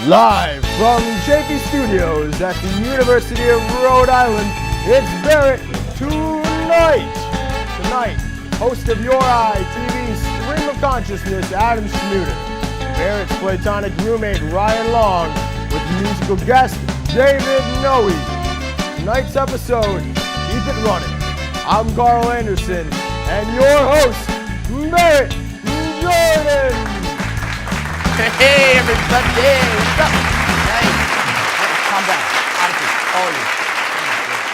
Live from Shaky Studios at the University of Rhode Island, it's Barrett Tonight. Tonight, host of Your Eye TV's Stream of Consciousness, Adam Schmuter. Barrett's platonic roommate, Ryan Long, with musical guest, David Noe. Tonight's episode, Keep It Running. I'm Carl Anderson, and your host, Barrett Jordan. Hey, everybody! What's up? Hey, calm down. Honestly, all of you.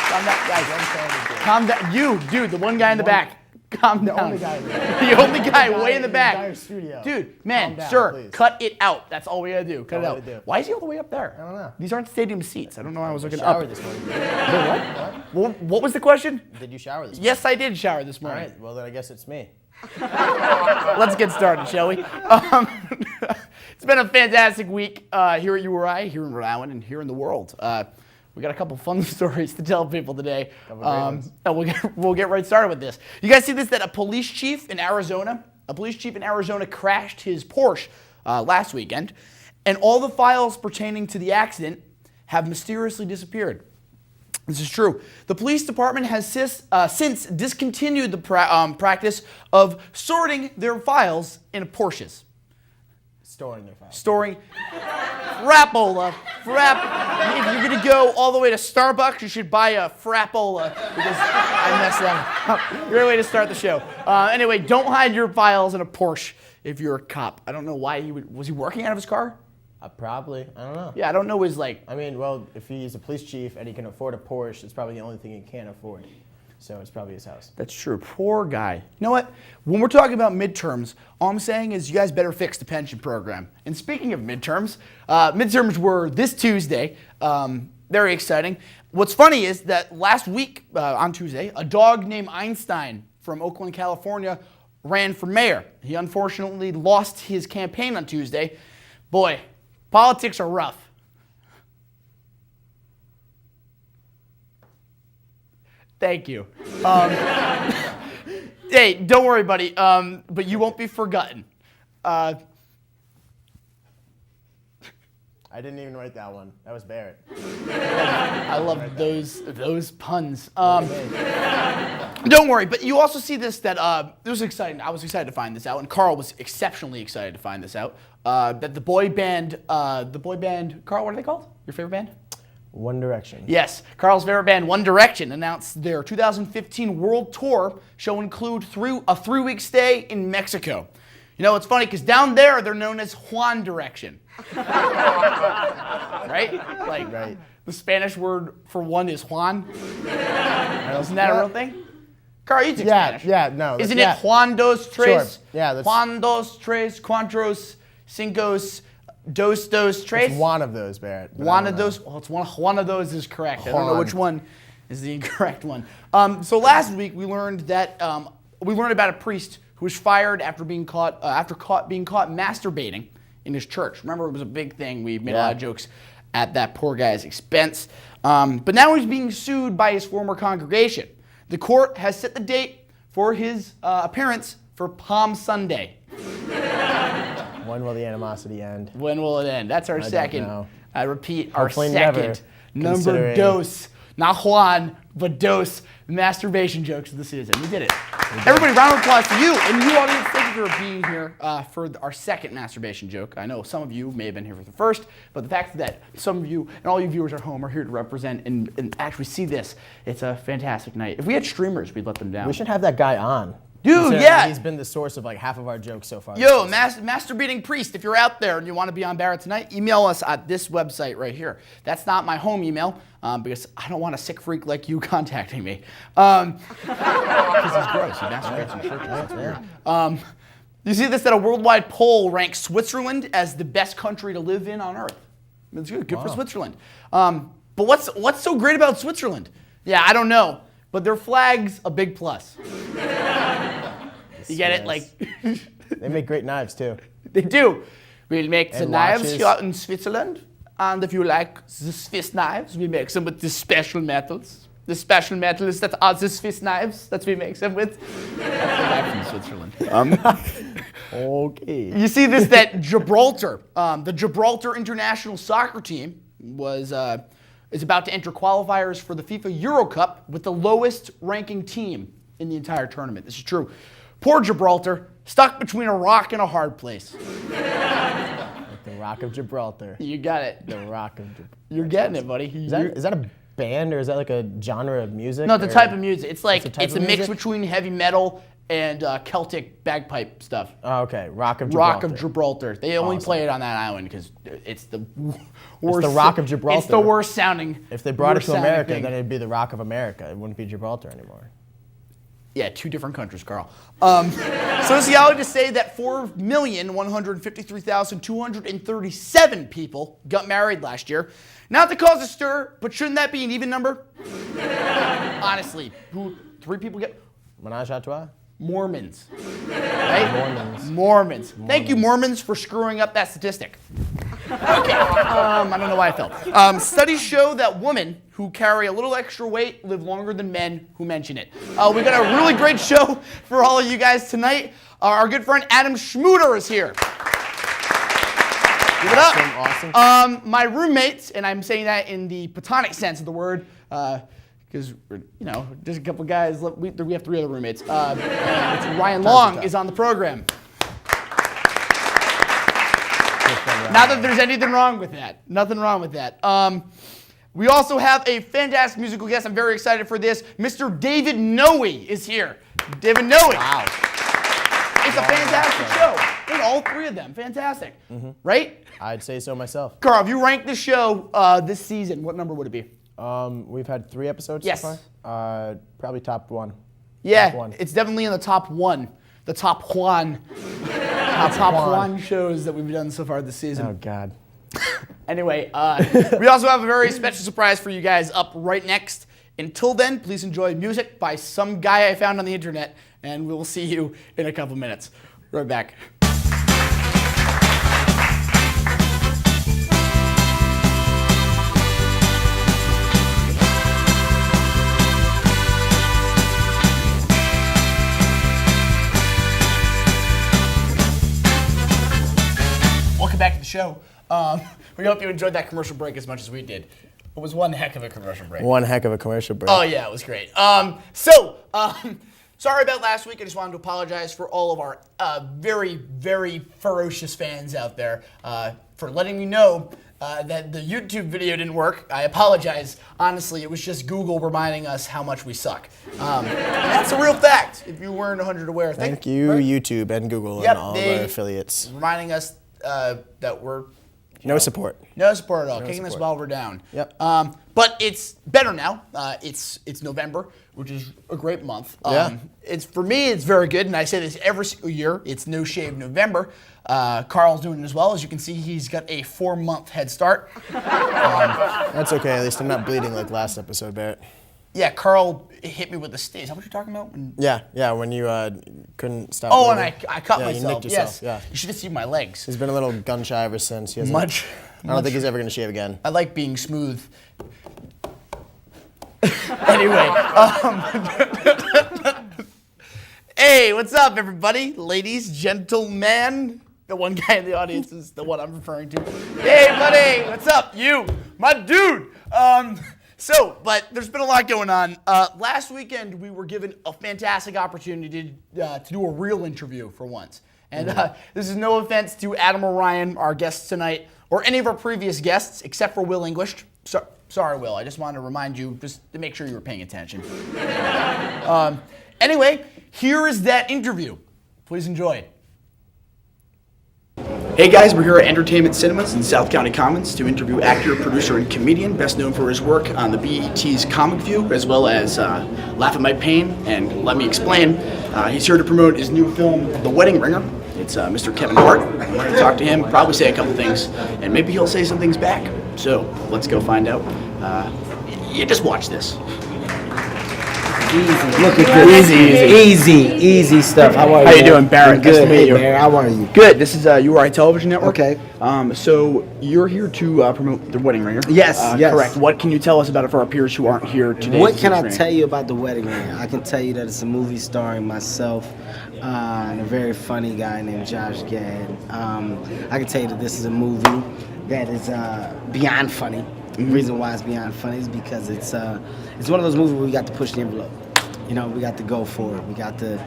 Calm down, guys. Calm down. You, dude, the one guy in the back. Calm down. The only guy in the back. The only guy way in the back. entire studio. Dude, man, down, sir, please. cut it out. That's all we gotta do. Cut it all out. we do. Why is he all the way up there? I don't know. These aren't stadium seats. I don't know why I was looking Shower up. this morning. What was the question? Did you shower this morning? Yes, I did shower this All morning. right, well then I guess it's me. Let's get started, shall we? It's been a fantastic week here at URI, here in Rhode Island, and here in the world. We got a couple fun stories to tell people today. And we'll get right started with this. You guys see this? That a police chief in Arizona crashed his Porsche last weekend, and all the files pertaining to the accident have mysteriously disappeared. This is true. The police department has since discontinued the practice of sorting their files in Porsches. Storing their files. Storing Frappola. If you're going to go all the way to Starbucks, you should buy a Frappola because I messed that up. Great way to start the show. Anyway, don't hide your files in a Porsche if you're a cop. I don't know why was he working out of his car? Probably. I don't know. Yeah, I don't know his like. I mean, well, if he's a police chief and he can afford a Porsche, it's probably the only thing he can't afford. So it's probably his house. That's true. Poor guy. You know what? When we're talking about midterms, all I'm saying is you guys better fix the pension program. And speaking of midterms, midterms were this Tuesday. Very exciting. What's funny is that last week on Tuesday, a dog named Einstein from Oakland, California, ran for mayor. He unfortunately lost his campaign on Tuesday. Boy, politics are rough. Thank you. Hey, don't worry, buddy, but you won't be forgotten. I didn't even write that one. That was Barrett. I love those puns. Don't worry, but you also see this that it was exciting. I was excited to find this out, and Carl was exceptionally excited to find this out. That the boy band, Carl, what are they called? Your favorite band? One Direction. Yes, Carl's favorite band, One Direction, announced their 2015 world tour. Show include a 3-week stay in Mexico. You know, it's funny because down there they're known as Juan Direction. Right? Like Right. The Spanish word for one is Juan. Isn't that a real thing? Carl, you speak Spanish. Yeah, no. Isn't it Juan dos tres? Sure. Yeah, that's Juan dos tres cuatros cincos dos tres. It's one of those, Barrett. One of those. Well, it's one of those is correct. I don't know Juan. which one is the incorrect one. So last week we learned that about a priest who was fired after being caught masturbating in his church. Remember, it was a big thing. We made a lot of jokes at that poor guy's expense. But now he's being sued by his former congregation. The court has set the date for his appearance for Palm Sunday. When will the animosity end? When will it end? That's our second. know. I repeat, Hopefully our never, second number considering- dose, not Juan, but dose masturbation jokes of the season. We did it. Everybody, round of applause to you and you, audience. Thank you for being here for our second masturbation joke. I know some of you may have been here for the first, but the fact that some of you and all you viewers at home are here to represent and actually see this, it's a fantastic night. If we had streamers, we'd let them down. We should have that guy on. Dude, Considering yeah. He's been the source of like half of our jokes so far. Yo, masturbating priest, if you're out there and you want to be on Barrett Tonight, email us at this website right here. That's not my home email because I don't want a sick freak like you contacting me. Because he's gross. He masturbates in churches. That's weird. You see this, that a worldwide poll ranks Switzerland as the best country to live in on Earth. It's good for Switzerland. But what's so great about Switzerland? Yeah, I don't know. But their flag's a big plus. You get it? Like They make great knives too. they do. We make the And knives watches. here in Switzerland. And if you like the Swiss knives, we make them with the special metals. The special metals that are the Swiss knives that we make them with. That's the guy from Switzerland. Okay. You see this, that Gibraltar, the Gibraltar international soccer team is about to enter qualifiers for the FIFA Euro Cup with the lowest ranking team in the entire tournament. This is true. Poor Gibraltar, stuck between a rock and a hard place. The Rock of Gibraltar. You got it. The Rock of Gibraltar. You're getting it, buddy. Is that a band or is that like a genre of music? No, the type of music. It's like it's a mix between heavy metal and Celtic bagpipe stuff. Oh, okay. Rock of Gibraltar. Rock of Gibraltar. They only play it on that island because it's the worst. It's the Rock of Gibraltar. It's the worst sounding. If they brought it to America, thing. then it'd be the Rock of America. It wouldn't be Gibraltar anymore. Yeah, 2 different countries, Carl. Sociologists say that 4,153,237 people got married last year. Not to cause a stir, but shouldn't that be an even number? Honestly, 3 people get... Menage a trois? Mormons. Right? Mormons. Thank you, Mormons, for screwing up that statistic. Okay. I don't know why I felt. Studies show that women who carry a little extra weight live longer than men who mention it. We got a really great show for all of you guys tonight. Our good friend Adam Schmuter is here. Give it up. Awesome. My roommates, and I'm saying that in the platonic sense of the word, because just a couple guys. We have 3 other roommates. Ryan Long is on the program. Not that there's anything wrong with that. Nothing wrong with that. We also have a fantastic musical guest. I'm very excited for this. Mr. David Noe is here. David Noe. Wow. It's a fantastic show. And all 3 of them, fantastic. Right? I'd say so myself. Carl, if you rank the show this season, what number would it be? We've had 3 episodes Yes. so far. Probably top 1. Yeah, Top 1. it's definitely in the top 1. The top 1. Top 1 shows that we've done so far this season. Oh, God. Anyway, we also have a very special surprise for you guys up right next. Until then, please enjoy music by some guy I found on the internet, and we'll see you in a couple minutes. Right back. Welcome back to the show. We hope you enjoyed that commercial break as much as we did. It was one heck of a commercial break. One heck of a commercial break. Oh yeah, it was great. Sorry about last week. I just wanted to apologize for all of our very, very ferocious fans out there for letting me know that the YouTube video didn't work. I apologize. Honestly, it was just Google reminding us how much we suck. That's a real fact. If you weren't 100 aware, Thank you, YouTube and Google and all of our affiliates. Reminding us that we're No support. no support at all. Kicking us while we're down. Yep. But it's better now. It's November, which is a great month. Yeah. It's for me. It's very good, and I say this every single year. It's No Shave November. Carl's doing it as well. As you can see, he's got a 4-month head start. That's okay. At least I'm not bleeding like last episode, Barrett. Yeah, Carl hit me with the stitch. Is that what you're talking about? Yeah. When you couldn't stop. Oh, bleeding. and I cut Yeah, myself. you nicked yourself. Yes. Yeah. You should have seen my legs. He's been a little gun shy ever since. He hasn't, Much. I don't think he's ever gonna shave again. I like being smooth. Anyway. Hey, what's up, everybody? Ladies, gentlemen. The one guy in the audience is the one I'm referring to. Hey, buddy, what's up? You, my dude. But there's been a lot going on. Last weekend, we were given a fantastic opportunity to do a real interview for once. And this is no offense to Adam or Ryan, our guests tonight, or any of our previous guests, except for Will English. Sorry, Will. I just wanted to remind you just to make sure you were paying attention. Anyway, here is that interview. Please enjoy. Hey guys, we're here at Entertainment Cinemas in South County Commons to interview actor, producer, and comedian, best known for his work on the BET's Comic View, as well as Laugh at My Pain and Let Me Explain. He's here to promote his new film, The Wedding Ringer. It's Mr. Kevin Hart. I'm going to talk to him, probably say a couple things, and maybe he'll say some things back. So let's go find out. You just watch this. Easy. Look at this. Easy stuff. How are you? How you doing, Barrett? Good. Nice to meet Hey, you. Barrett, how are you? Good. This is URI Television Network. Okay. So you're here to promote The Wedding Ringer. Yes, yes. Correct. What can you tell us about it for our peers who aren't here today? What can I tell you about The Wedding Ringer? I can tell you that it's a movie starring myself and a very funny guy named Josh Gad. I can tell you that this is a movie that is beyond funny. The reason why it's beyond funny is because it's one of those movies where we got to push the envelope. You know, we got to go for it. We got to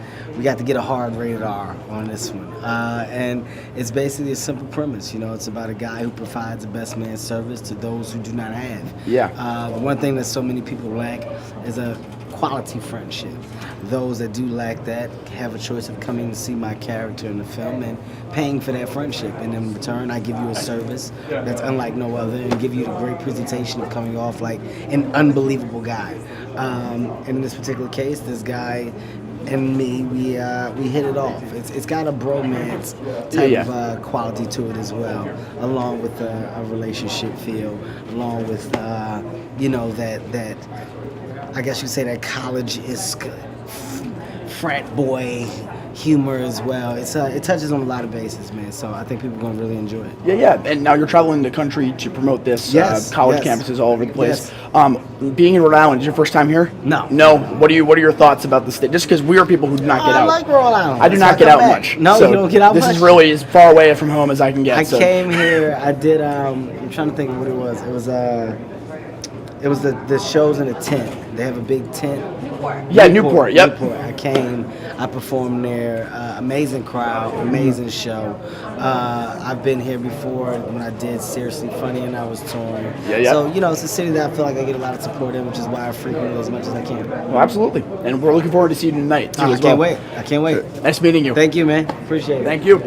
get a hard rated R on this one. And it's basically a simple premise. You know, it's about a guy who provides the best man service to those who do not have. Yeah. The one thing that so many people lack is a quality friendship. Those that do lack that have a choice of coming to see my character in the film and paying for that friendship. And in return, I give you a service that's unlike no other and give you the great presentation of coming off like an unbelievable guy. And in this particular case, this guy and me, we hit it off. It's got a bromance type of quality to it as well, along with a relationship feel, along with you know that I guess you'd say that college-esque frat boy humor as well. It touches on a lot of bases, man. So I think people are gonna really enjoy it. Yeah. And now you're traveling the country to promote this. College campuses all over the place. Yes. Being in Rhode Island, is your first time here? No. No. What are your thoughts about the state? Just because we are people who do not get out. I like Rhode Island. I do not get out much. No, so you don't get out much. This is really as far away from home as I can get. I came here. I did. I'm trying to think of what it was. It was the shows in a tent. They have a big tent. Yeah, Newport. Yep. Newport. I came. I performed there. Amazing crowd. Amazing show. I've been here before when I did Seriously Funny and I was touring. Yeah. So you know, it's a city that I feel like I get a lot of support in, which is why I frequent it as much as I can. Well, absolutely. And we're looking forward to seeing you tonight too. I can't wait. I can't wait. Nice meeting you. Thank you, man. Appreciate it. Thank you.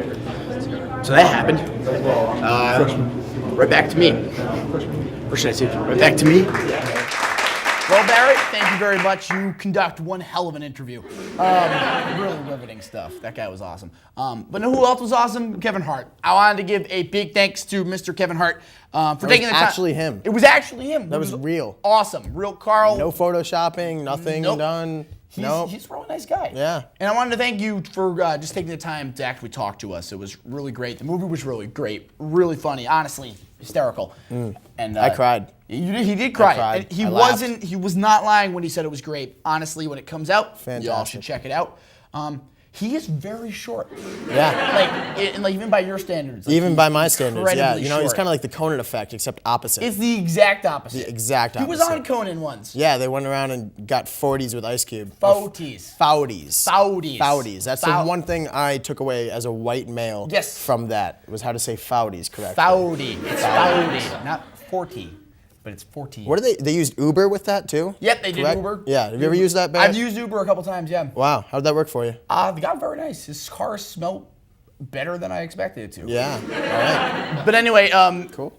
So that happened. Right back to me. Or should I say right back to me? Well, Barrett, thank you very much. You conduct one hell of an interview. Really riveting stuff. That guy was awesome. But know who else was awesome? Kevin Hart. I wanted to give a big thanks to Mr. Kevin Hart for taking the time. Actually him. It was actually him. That was real. Awesome. Real Carl. No photoshopping, nothing done. He's a really nice guy. Yeah. And I wanted to thank you for just taking the time to actually talk to us. It was really great. The movie was really great. Really funny. Honestly, hysterical. And I cried. He did cry. I cried. And I he was not lying when he said it was great. Honestly, when it comes out, you all Fantastic. should check it out. He is very short. Yeah. Like even by your standards. Even by my standards, yeah. incredibly You know, he's short. kind of like the Conan effect, except opposite. It's the exact opposite. The exact He was opposite. on Conan once. Yeah, they went around and got 40s with Ice Cube. Fouties. Fouties. That's the one thing I took away as a white male Yes. from that, was how to say Fouties correctly. Fouty. It's Fouty. Not 40, but it's 14. What are they used Uber with that too? Yep, they did Correct? Uber. Yeah, have you ever used that, Barrett? I've used Uber a couple times, yeah. Wow, how did that work for you? The guy was very nice. His car smelled better than I expected it to. Yeah, all right. But anyway, Cool.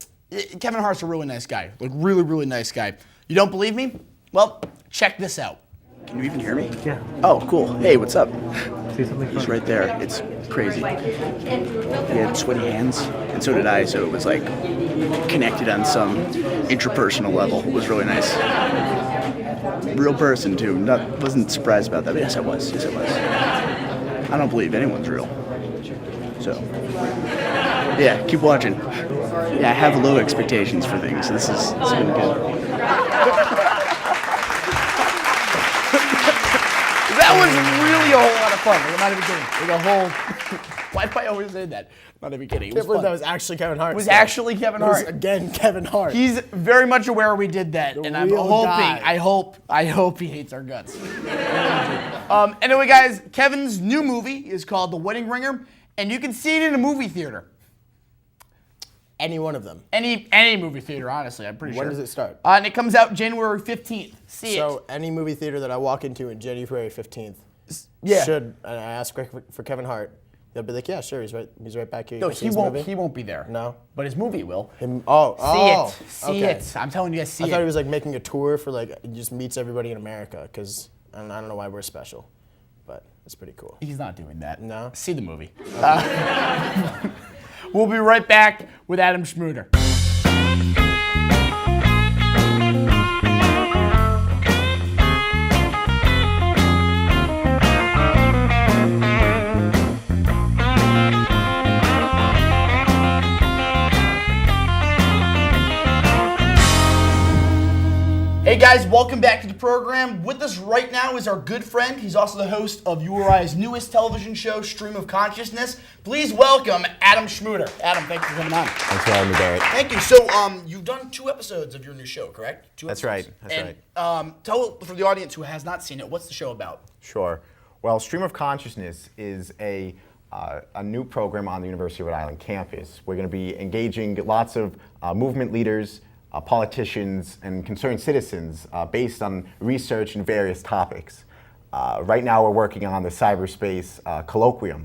Kevin Hart's a really nice guy. Like, really, really nice guy. You don't believe me? Well, check this out. Can you even hear me? Yeah. Oh, cool. Hey, what's up? See something He's funny? right there. It's crazy. He had sweaty hands, and so did I, so it was like connected on some interpersonal level. It was really nice. Real person, too. Wasn't surprised about that, but yes, I was. Yes, I was. I don't believe anyone's real. So, yeah, keep watching. Yeah, I have low expectations for things, so this has been good. That was really a whole lot of fun. I'm not even kidding. Like a whole. Why do I always say that? Not even kidding. It I was can't believe fun. that was actually Kevin Hart. It was actually Kevin It was, Hart. again, Kevin Hart. He's very much aware we did that, and I'm real hoping. guy. I hope he hates our guts. Anyway, guys, Kevin's new movie is called The Wedding Ringer, and you can see it in a movie theater. Any one of them. Any movie theater, honestly, I'm pretty sure. When does it start? And it comes out January 15th. See So it. any movie theater that I walk into in January 15th Yeah. should, and I ask for Kevin Hart, they'll be like, yeah, sure, he's right back here. You No, wanna see he his won't. movie? He won't be there. No? But his movie will. See See okay. it. I'm telling you guys, see I it. thought he was like making a tour for like, he just meets everybody in America, because I don't know why we're special, but it's pretty cool. He's not doing that. No? See the movie. We'll be right back with Adam Schmuter. Hey guys, welcome back to the program. With us right now is our good friend. He's also the host of URI's newest television show, Stream of Consciousness. Please welcome Adam Schmuter. Adam, thanks for coming on. Thanks for having me, Barrett. Thank you. So, you've done 2 episodes of your new show, correct? 2 That's episodes. right. That's right. Tell for the audience who has not seen it, what's the show about? Sure. Well, Stream of Consciousness is a new program on the University of Rhode Island campus. We're going to be engaging lots of movement leaders, politicians, and concerned citizens based on research in various topics. Right now we're working on the cyberspace colloquium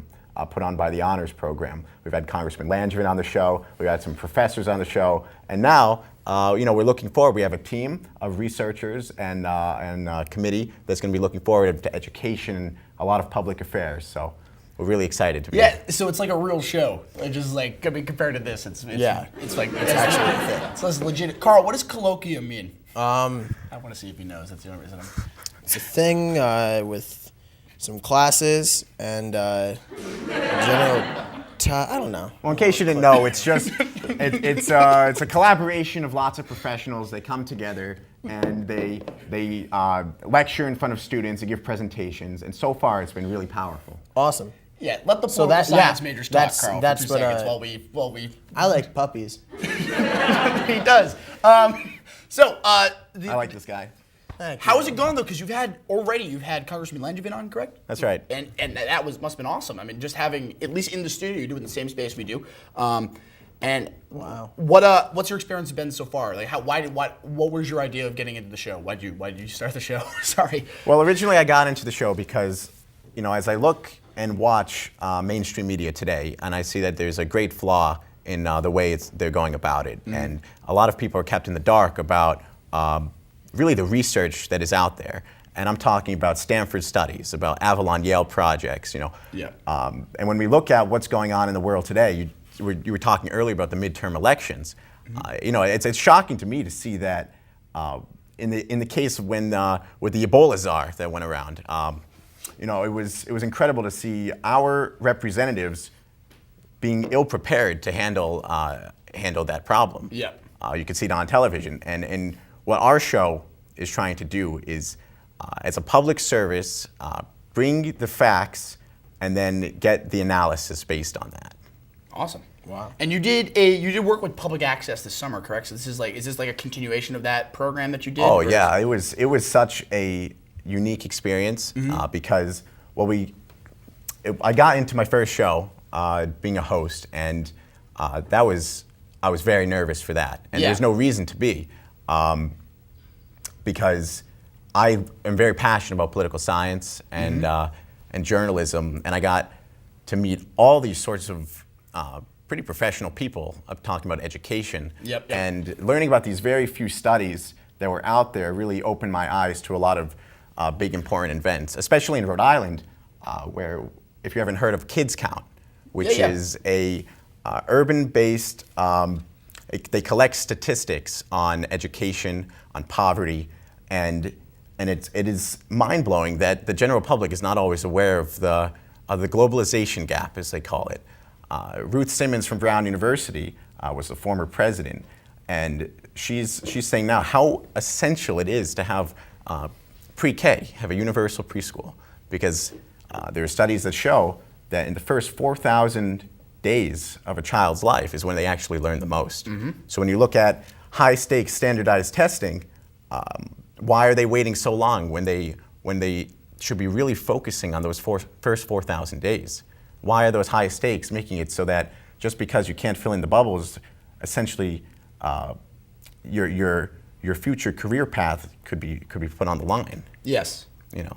put on by the Honors Program. We've had Congressman Langevin on the show, we've had some professors on the show, and now we're looking forward. We have a team of researchers and a committee that's going to be looking forward to education and a lot of public affairs. So we're really excited to be here. So it's like a real show. It's just like, compared to this, it's like, it's actually a thing. It's less legit. Carl, what does colloquium mean? I want to see if he knows. That's the only reason It's a thing with some classes and general. I don't know. Well, in case you didn't know, it's just it's a collaboration of lots of professionals. They come together and they lecture in front of students and give presentations. And so far, it's been really powerful. Awesome. Yeah, let the political science majors talk, Carl, that's for 2 seconds while we. I like puppies. He does. I like this guy. How is it going though? Because you've had Congressman Langevin on, correct? That's right. And that must have been awesome. I mean, just having, at least in the studio, you do it in the same space we do. And wow. What's your experience been so far? Like, what was your idea of getting into the show? Why did you start the show? Sorry. Well, originally I got into the show because, as I look and watch mainstream media today, and I see that there's a great flaw in the way they're going about it, and a lot of people are kept in the dark about really the research that is out there. And I'm talking about Stanford studies, about Avalon Yale projects, And when we look at what's going on in the world today, you were talking earlier about the midterm elections. It's shocking to me to see that in the case of when with the Ebola czar that went around, it was incredible to see our representatives being ill prepared to handle that problem. Yeah. You could see it on television, and what our show is trying to do is, as a public service, bring the facts and then get the analysis based on that. Awesome. Wow. And you did work with Public Access this summer, correct? So is this like a continuation of that program that you did? Oh yeah, it was such a unique experience because I got into my first show being a host, and I was very nervous for that, and there's no reason to be. Because I am very passionate about political science and journalism, and I got to meet all these sorts of pretty professional people talking about education. Yep. And learning about these very few studies that were out there really opened my eyes to a lot of big important events, especially in Rhode Island, where, if you haven't heard of Kids Count, which is a urban-based, they collect statistics on education, on poverty, and it is mind-blowing that the general public is not always aware of the globalization gap, as they call it. Ruth Simmons from Brown University was the former president, and she's saying now how essential it is to have pre-K, have a universal preschool, because there are studies that show that in the first 4,000 days of a child's life is when they actually learn the most. So when you look at high-stakes standardized testing, why are they waiting so long when they should be really focusing on those first 4,000 days? Why are those high stakes making it so that just because you can't fill in the bubbles, essentially your future career path could be put on the line? Yes.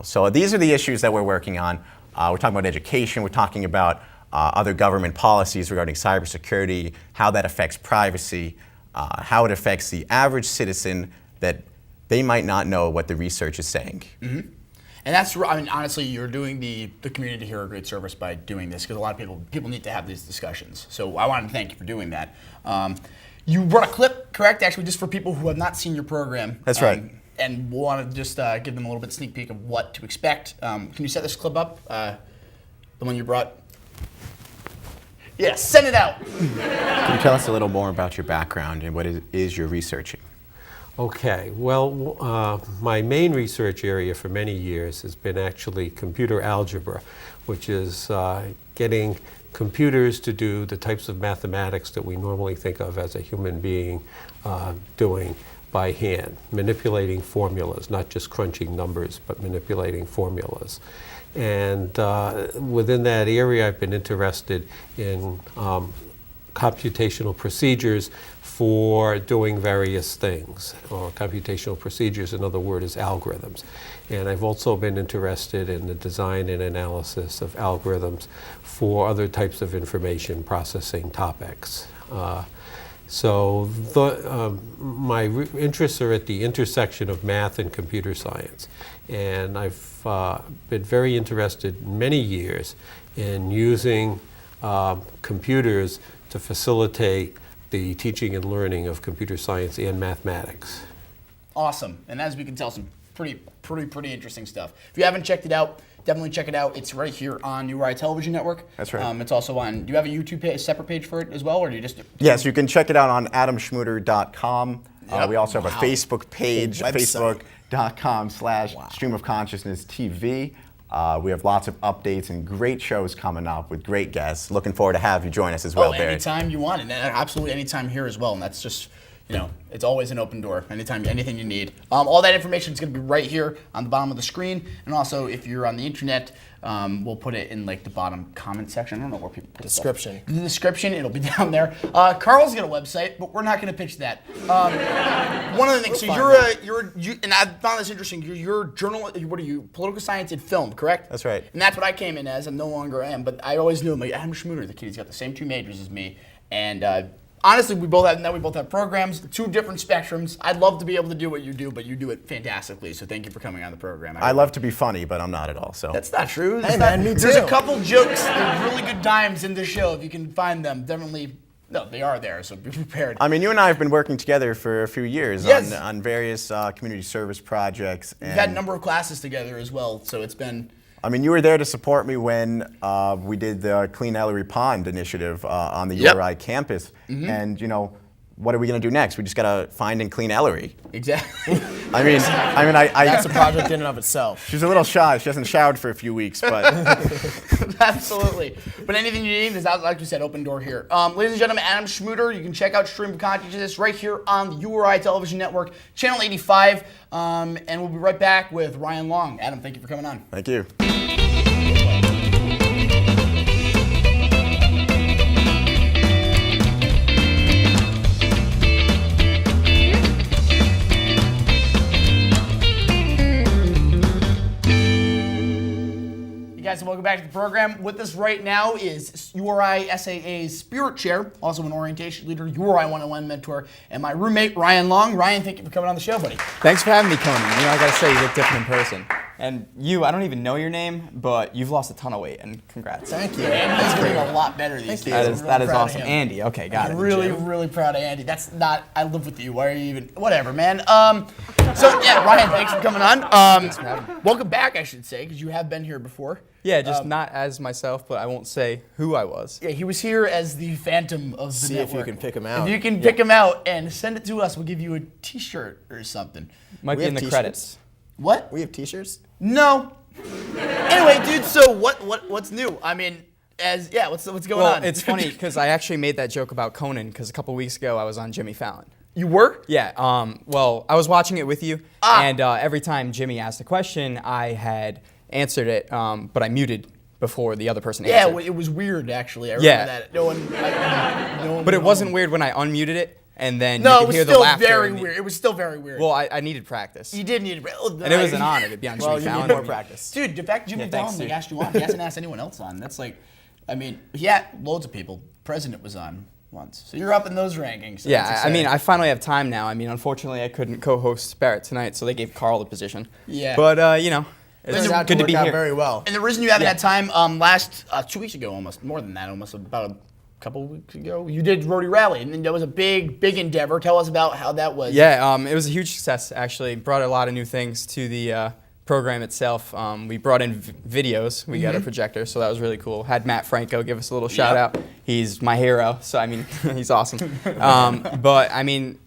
So these are the issues that we're working on. We're talking about education. We're talking about other government policies regarding cybersecurity, how that affects privacy, how it affects the average citizen, that they might not know what the research is saying. And that's, honestly, you're doing the community here a great service by doing this, because a lot of people need to have these discussions. So I wanted to thank you for doing that. You brought a clip, correct? Actually, just for people who have not seen your program. That's right. And we'll want to just give them a little bit sneak peek of what to expect. Can you set this clip up? The one you brought? Yeah, send it out. Can you tell us a little more about your background and what it is you're researching? Okay, well, my main research area for many years has been actually computer algebra, which is getting computers to do the types of mathematics that we normally think of as a human being doing by hand, manipulating formulas, not just crunching numbers, but manipulating formulas. And within that area, I've been interested in computational procedures for doing various things, or computational procedures, another word is algorithms. And I've also been interested in the design and analysis of algorithms for other types of information processing topics. My interests are at the intersection of math and computer science. And I've been very interested many years in using computers to facilitate the teaching and learning of computer science and mathematics. Awesome. And as we can tell, some pretty interesting stuff. If you haven't checked it out, definitely check it out. It's right here on URI Television Network. That's right. It's also on, do you have a YouTube page, a separate page for it as well, or do you just? Yes, you can check it out on adamschmuter.com. Yep. We also have a Facebook page, Website. facebook.com/Stream of Consciousness TV. We have lots of updates and great shows coming up with great guests. Looking forward to have you join us as well, Barry. Anytime you want, and absolutely anytime here as well. And that's just, it's always an open door. Anytime, anything you need. All that information is going to be right here on the bottom of the screen. And also, if you're on the internet, we'll put it in like the bottom comment section. I don't know where people put Description. stuff. The description, it'll be down there. Carl's got a website, but we're not going to pitch that. One of the things, and I found this interesting. You're what are you? Political science and film, correct? That's right. And that's what I came in as. I no longer am, but I always knew him. Like Adam Schmuter, the kid, he's got the same two majors as me, and. Honestly, we both have programs, two different spectrums. I'd love to be able to do what you do, but you do it fantastically. So thank you for coming on the program. I love to be funny, but I'm not at all. So that's not true. Hey, man, me There's too. a couple jokes, there's really good dimes in this show. If you can find them, definitely. No, they are there. So be prepared. I mean, you and I have been working together for a few years Yes. on various community service projects. We've had a number of classes together as well. So it's been. I mean, you were there to support me when we did the Clean Ellery Pond initiative on the URI campus, and what are we going to do next? We just got to find and clean Ellery. Exactly. I mean, That's a project in and of itself. She's a little shy. She hasn't showered for a few weeks, but Absolutely. But anything you need is, like we said, open door here. Ladies and gentlemen, Adam Schmuter. You can check out Stream of Consciousness right here on the URI Television Network, Channel 85. And we'll be right back with Ryan Long. Adam, thank you for coming on. thank you. Guys, welcome back to the program. With us right now is URI SAA's Spirit Chair, also an orientation leader, URI 101 mentor, and my roommate, Ryan Long. Ryan, thank you for coming on the show, buddy. Thanks for having me, Conan. I gotta say, you look different in person. And I don't even know your name, but you've lost a ton of weight, and congrats. Thank you. Andy's getting a lot better these days. That is awesome. Andy, okay, got it. I'm really proud of Andy. That's not, I live with you. Why are you even, whatever, man. So, yeah, Ryan, thanks for coming on. Welcome back, I should say, because you have been here before. Yeah, just not as myself, but I won't say who I was. Yeah, he was here as the Phantom of the See network. if you can pick him out. If you can pick him out and send it to us, we'll give you a T-shirt or something. Might We be in have the t-shirts. credits. What? We have t-shirts? No. Anyway, dude, so what's new? I mean, what's going Well, on? it's funny, because I actually made that joke about Conan, because a couple weeks ago I was on Jimmy Fallon. You were? Yeah, well, I was watching it with you, and every time Jimmy asked a question, I had answered it, but I muted before the other person answered. Yeah, it was weird, actually. I remember that. No one But it wasn't weird when I unmuted it, and then No, you it could was hear the still laughter. very weird. It was still very weird. Well, I needed practice. You did need to. And it was an honor to be on Jimmy Fallon. more practice. Dude, the fact Jimmy Yeah, thanks, Fallon dude. asked you on, he hasn't asked anyone else on. That's like, I mean, he had loads of people. President was on once. So you're up in those rankings. So that's Yeah, I exciting. mean, I finally have time now. I mean, unfortunately, I couldn't co-host Barrett Tonight, so they gave Carl the position. Yeah. But, it's Turned out good to work be out here. very well. And the reason you haven't had time, 2 weeks ago almost, more than that, almost about a couple weeks ago, you did Rotary Rally, and that was a big endeavor. Tell us about how that was. Yeah, it was a huge success, actually. Brought a lot of new things to the program itself. We brought in videos. We got a projector, so that was really cool. Had Matt Franco give us a little shout out. He's my hero, so I mean, he's awesome. But I mean,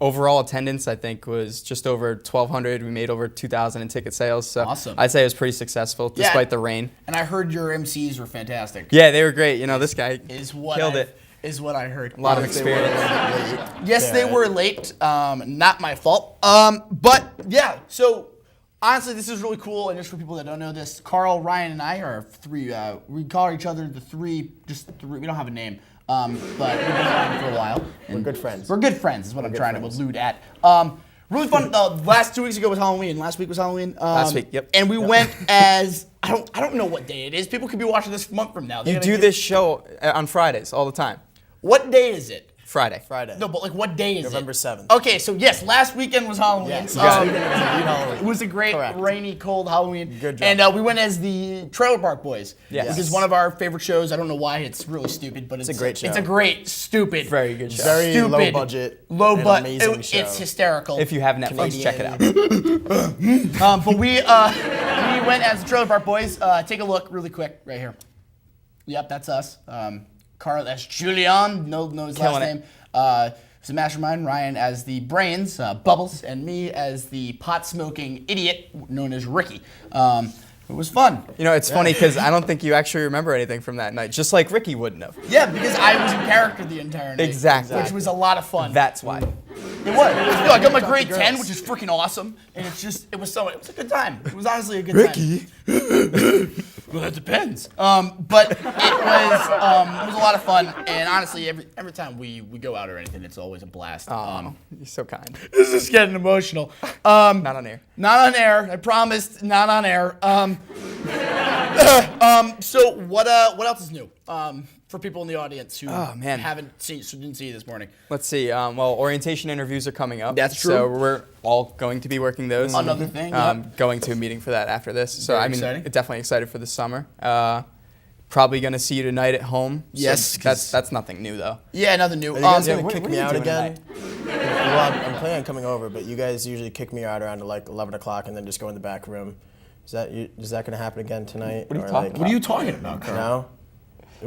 overall attendance, I think, was just over 1,200. We made over 2,000 in ticket sales. So Awesome. I'd say it was pretty successful despite the rain. And I heard your MCs were fantastic. Yeah, they were great. You know, this guy killed it. Is what I heard. A lot of experience. Yes, they were late. Not my fault. But yeah, so honestly, this is really cool. And just for people that don't know this, Carl, Ryan, and I are three. We call each other the three. Just three. We don't have a name. But we've been around for a while. We're good friends. We're good friends. Is what I'm trying to allude at. Really fun. Last 2 weeks ago was Halloween. Last week was Halloween. Last week, yep. And we went as I don't know what day it is. People could be watching this a month from now. You do this show on Fridays all the time. What day is it? Friday. No, but like what day is November it? 7th. Okay, so yes, last weekend was Halloween. Yes. It was a great, rainy, cold Halloween. Good job. And we went as the Trailer Park Boys. Yes. Which is one of our favorite shows. I don't know why. It's really stupid, but it's a great show. It's a great, stupid, Very good show. Very stupid, low budget, low and budget. amazing show. It's hysterical. If you have Netflix, check it out. But we went as the Trailer Park Boys. Take a look really quick right here. Yep, that's us. Carl, that's Julian. No his last Killing it. name. It's a mastermind. Ryan as the brains, Bubbles, and me as the pot-smoking idiot known as Ricky. It was fun. You know, it's funny because I don't think you actually remember anything from that night, just like Ricky wouldn't have. Yeah, because I was in character the entire night. Exactly. Which was a lot of fun. That's why. It was. No, I got my grade 10, which is freaking awesome, and it was a good time. It was honestly a good time. Well, that depends. But it was a lot of fun, and honestly, every time we go out or anything, it's always a blast. You're so kind. This is getting emotional. Not on air. Not on air. I promised. Not on air. So what else is new? For people in the audience who didn't see you this morning. Let's see. Well, orientation interviews are coming up. That's true. So we're all going to be working those. Another thing. Yeah. Going to a meeting for that after this. So Very I mean, exciting. definitely excited for the summer. Probably going to see you tonight at home. Yes, So that's nothing new though. Yeah, nothing new. Are you guys what gonna kick are me you out doing again? Well, I'm planning on coming over, but you guys usually kick me out around to like 11 o'clock and then just go in the back room. Is that gonna happen again tonight? What are you talking about? What are you talking about, Carl? No.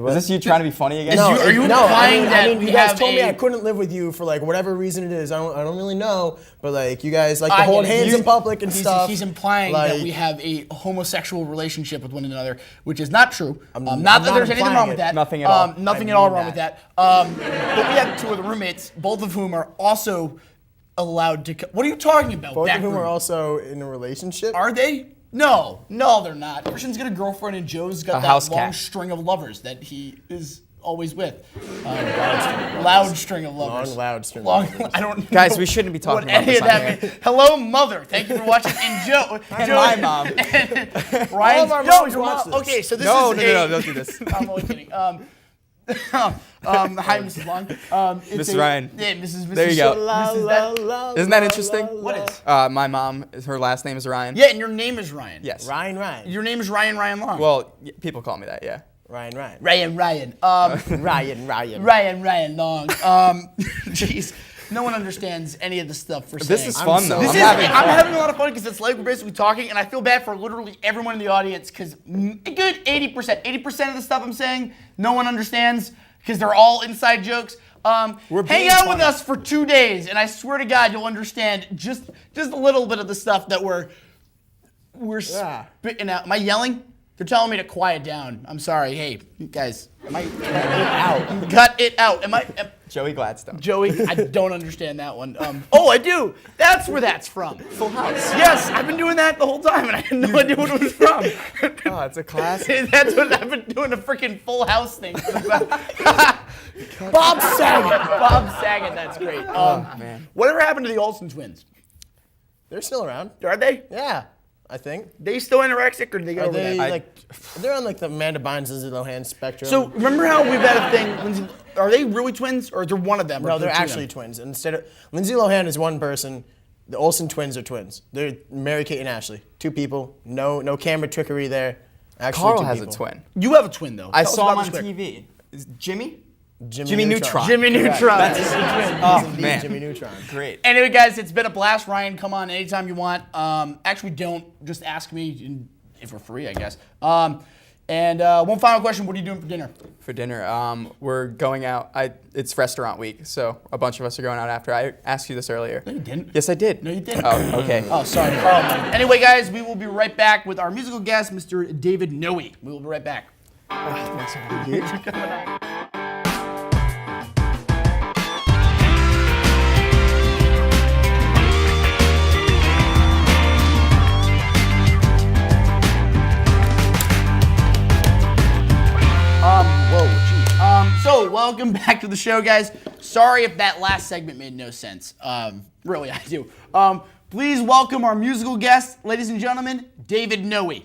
Is this you trying to be funny again? No, Are you no, implying that we you guys have told me a- I couldn't live with you for like whatever reason it is. I don't really know, but like you guys like to I get hold it. hands in public and stuff. He's implying like, that we have a homosexual relationship with one another, which is not true. I'm not not that there's anything implying wrong with it. that. Nothing at all. Nothing I at all mean wrong with that. But we have two other roommates, both of whom are also allowed to. What are you talking about? both back of whom room? are also in a relationship. Are they? No, they're not. Christian's got a girlfriend, and Joe's got A that house long cat. string of lovers that he is always with. Loud string of lovers. Long, loud string of Long, lovers. I don't. Guys, know we shouldn't be talking what about any this of on that air. means. Hello, mother. Thank you for watching. And Joe. And Joe my mom. and Ryan's. our No, moms your watch mom. this. Okay, so this No, is no, don't do this. I'm only kidding. Hi, Mrs. Long. It's Mrs. Ryan. Yeah, Mrs. There you go. Mrs. that- Isn't that interesting? What is? My mom, her last name is Ryan. Yeah, and your name is Ryan. Yes. Ryan. Your name is Ryan Long. Well, people call me that, yeah. Ryan. Ryan. Ryan Long. Jeez. No one understands any of the stuff we're saying. This is fun, though. I'm having fun. having a lot of fun because it's like we're basically talking, and I feel bad for literally everyone in the audience because a good 80% of the stuff I'm saying, no one understands because they're all inside jokes. Hang being out with funny. us for 2 days, and I swear to God, you'll understand just a little bit of the stuff that we're spitting out. Am I yelling? They're telling me to quiet down. I'm sorry. Hey, you guys, am I cut it out? Am I? Joey Gladstone. Joey, I don't understand that one. Oh, I do. That's where that's from. Full House. Yes, I've been doing that the whole time, and I had no idea what it was from. Oh, it's a classic. That's what I've been doing, a freaking Full House thing. Bob Saget, that's great. Man. Whatever happened to the Olsen twins? They're still around. Are they? Yeah, I think. They still anorexic, or did they get Are over they that? they're on like the Amanda Bynes, Lindsay Lohan spectrum. So remember how we've had a thing? Lindsay, are they really twins, or is there one of them? or no, is there they're two of actually them? twins. Instead of Lindsay Lohan is one person. The Olsen twins are twins. They're Mary-Kate and Ashley. Two people. No camera trickery there. Actually, Carl two has people. a twin. You have a twin, though. I Tell us saw him about on this quick. TV. Is Jimmy? Jimmy Neutron. Jimmy Neutron. That's He's his a twin. Oh, He's indeed man. Jimmy Neutron. Great. Anyway, guys, it's been a blast. Ryan, come on anytime you want. Actually, don't just ask me if we're free, I guess. And one final question, what are you doing for dinner? For dinner, we're going out. It's restaurant week, so a bunch of us are going out after. I asked you this earlier. No, you didn't. Yes, I did. No, you didn't. Oh, okay. Oh, sorry. Anyway, guys, we will be right back with our musical guest, Mr. David Noe. We will be right back. So, welcome back to the show, guys. Sorry if that last segment made no sense. Really, I do. Please welcome our musical guest, ladies and gentlemen, David Noe.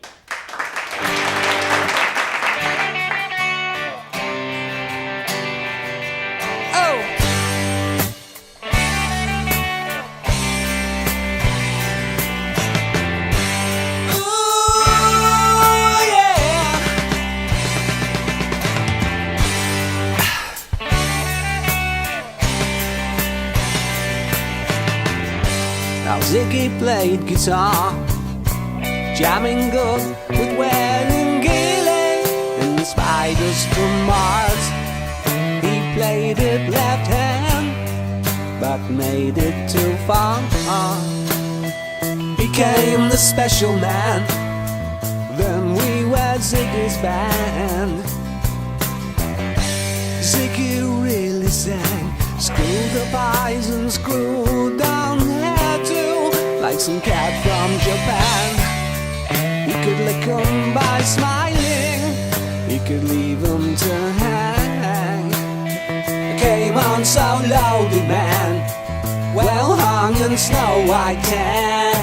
Ziggy played guitar, jamming good with Wayne and Gilly and the Spiders from Mars. He played it left hand, but made it too far. Became the special man, then we were Ziggy's band. Ziggy really sang, screwed up eyes and screwed down hairdo, like some cat from Japan. He could lick 'em by smiling, he could leave 'em to hang. Came on so loaded, man, well hung in snow white tan.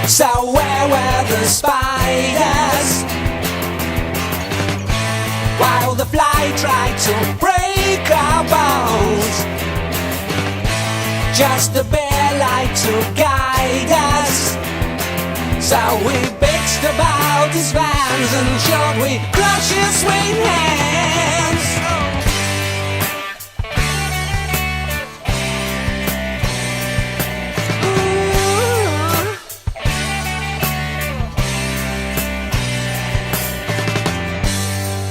So where were the spiders while the fly tried to break our bones? Just a bear light to guide us. So we bitched about his fans and showed we crush his sweet hands.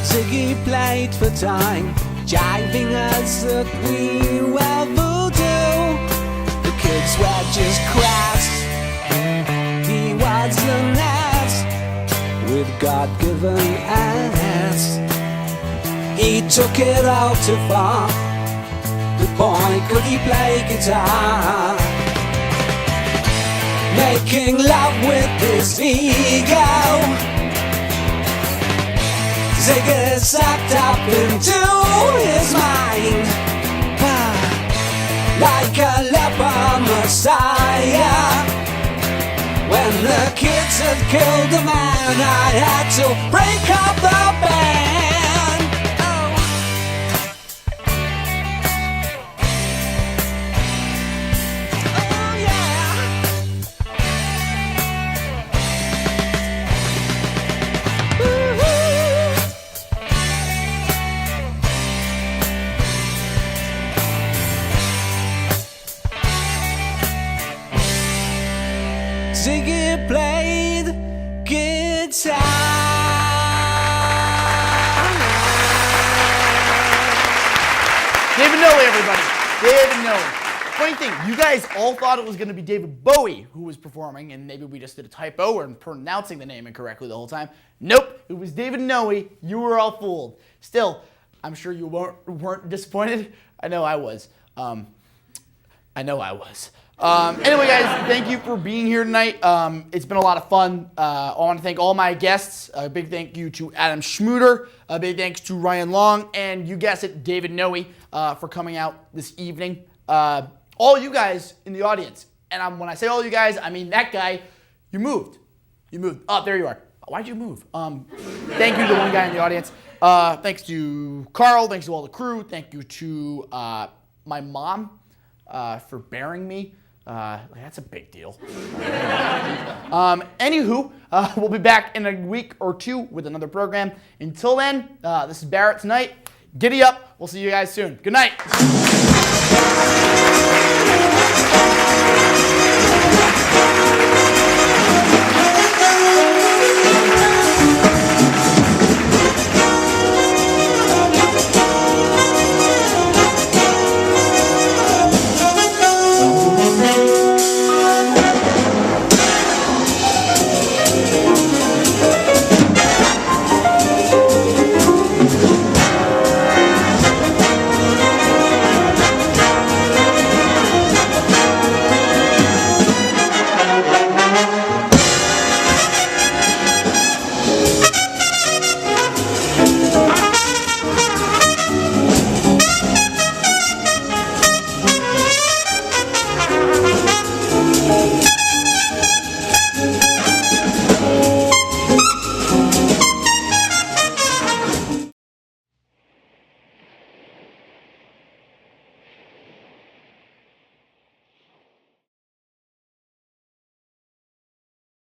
Ziggy played for time, jiving us that we were voodoo. The kids were just crass, he was an ass with God-given ass. He took it all too far, the boy could he play guitar, making love with his ego. Ziggy sucked up into his mind, like a leper messiah. When the kids had killed the man, I had to break up the band. Oh yeah. Ziggy played guitar. David Noe, everybody. David Noe. Funny thing, you guys all thought it was going to be David Bowie who was performing, and maybe we just did a typo or pronouncing the name incorrectly the whole time. Nope, it was David Noe. You were all fooled. Still, I'm sure you weren't disappointed. I know I was. Anyway, guys, thank you for being here tonight. It's been a lot of fun. I want to thank all my guests. A big thank you to Adam Schmuter. A big thanks to Ryan Long. And you guessed it, David Noe, for coming out this evening. All you guys in the audience, and when I say all you guys, I mean that guy, you moved. You moved. Oh, there you are. Why'd you move? Thank you to the one guy in the audience. Thanks to Carl. Thanks to all the crew. Thank you to my mom for bearing me. That's a big deal. Anywho, we'll be back in a week or two with another program. Until then, this is Barrett Tonight. Giddy up. We'll see you guys soon. Good night.